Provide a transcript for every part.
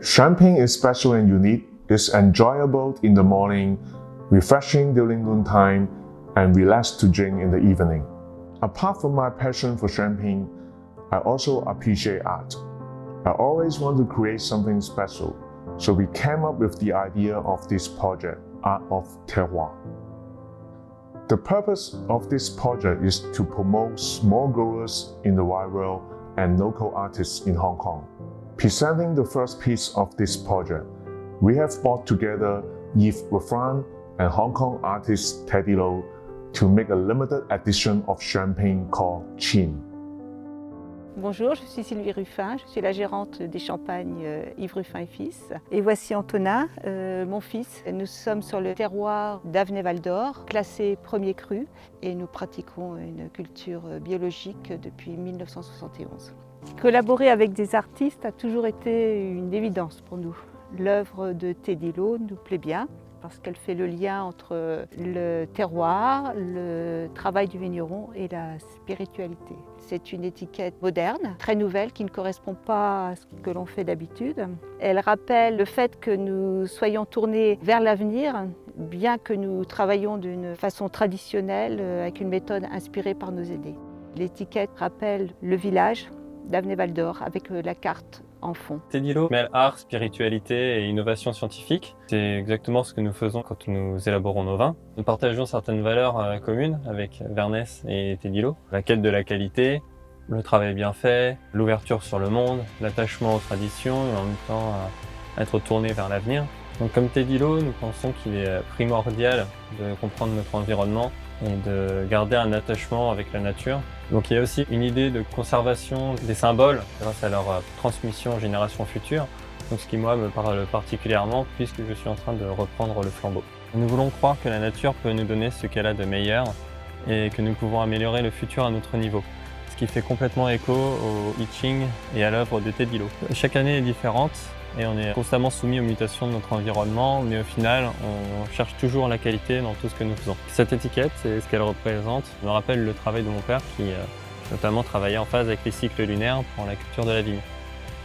Champagne is special and unique. It's enjoyable in the morning, refreshing during noontime, and relaxed to drink in the evening. Apart from my passion for champagne, I also appreciate art. I always want to create something special, so we came up with the idea of this project, Art of Terroir. The purpose of this project is to promote small growers in the wine world and local artists in Hong Kong. Presenting the first piece of this project, we have brought together Yves Ruffin and Hong Kong artist Teddy Lo to make a limited edition of champagne called Qin. Bonjour, je suis Sylvie Ruffin, je suis la gérante des champagnes Yves Ruffin et Fils. Et voici Antonin, mon fils. Nous sommes sur le terroir d'Avenay-Val d'Or, classé premier cru, et nous pratiquons une culture biologique depuis 1971. Collaborer avec des artistes a toujours été une évidence pour nous. L'œuvre de Teddy Lo nous plaît bien parce qu'elle fait le lien entre le terroir, le travail du vigneron et la spiritualité. C'est une étiquette moderne, très nouvelle, qui ne correspond pas à ce que l'on fait d'habitude. Elle rappelle le fait que nous soyons tournés vers l'avenir, bien que nous travaillions d'une façon traditionnelle, avec une méthode inspirée par nos aînés. L'étiquette rappelle le village d'Avenay-Val d'Or avec la carte en fond. Teddy Lo mêle art, spiritualité et innovation scientifique. C'est exactement ce que nous faisons quand nous élaborons nos vins. Nous partageons certaines valeurs communes avec Vernès et Teddy Lo. La quête de la qualité, le travail bien fait, l'ouverture sur le monde, l'attachement aux traditions et en même temps être tourné vers l'avenir. Donc comme Teddy Lo, nous pensons qu'il est primordial de comprendre notre environnement et de garder un attachement avec la nature. Donc il y a aussi une idée de conservation des symboles grâce à leur transmission aux générations futures. Donc ce qui moi me parle particulièrement puisque je suis en train de reprendre le flambeau. Nous voulons croire que la nature peut nous donner ce qu'elle a de meilleur et que nous pouvons améliorer le futur à notre niveau. Ce qui fait complètement écho au I Ching et à l'œuvre de Teddy Lo. Chaque année est différente et on est constamment soumis aux mutations de notre environnement, mais au final, on cherche toujours la qualité dans tout ce que nous faisons. Cette étiquette et ce qu'elle représente me rappelle le travail de mon père qui notamment travaillait en phase avec les cycles lunaires pour la culture de la vigne.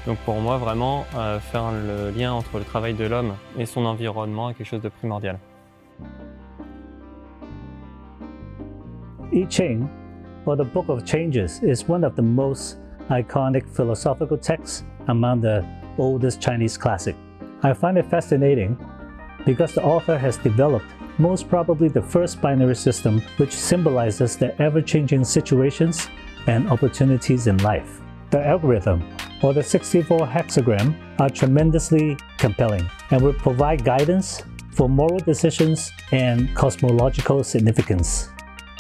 Donc pour moi, vraiment, faire le lien entre le travail de l'homme et son environnement est quelque chose de primordial. I Ching, or the Book of Changes, is one of the most iconic philosophical texts among the oldest Chinese classic. I find it fascinating because the author has developed most probably the first binary system which symbolizes the ever-changing situations and opportunities in life. The algorithm, or the 64 hexagram, are tremendously compelling and will provide guidance for moral decisions and cosmological significance.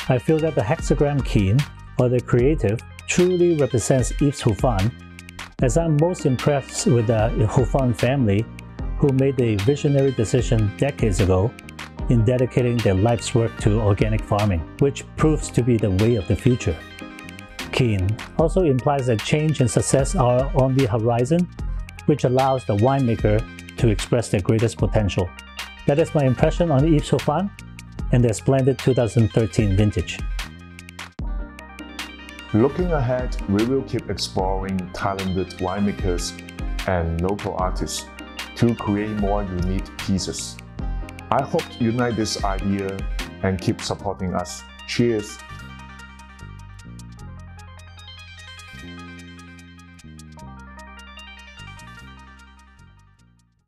I feel that the hexagram Qin, or the creative, truly represents Yves Ruffin, as I'm most impressed with the Ruffin family, who made a visionary decision decades ago in dedicating their life's work to organic farming, which proves to be the way of the future. Qin also implies that change and success are on the horizon, which allows the winemaker to express their greatest potential. That is my impression on Yves Ruffin and their splendid 2013 vintage. Looking ahead, we will keep exploring talented winemakers and local artists to create more unique pieces. I hope you like this idea and keep supporting us. Cheers!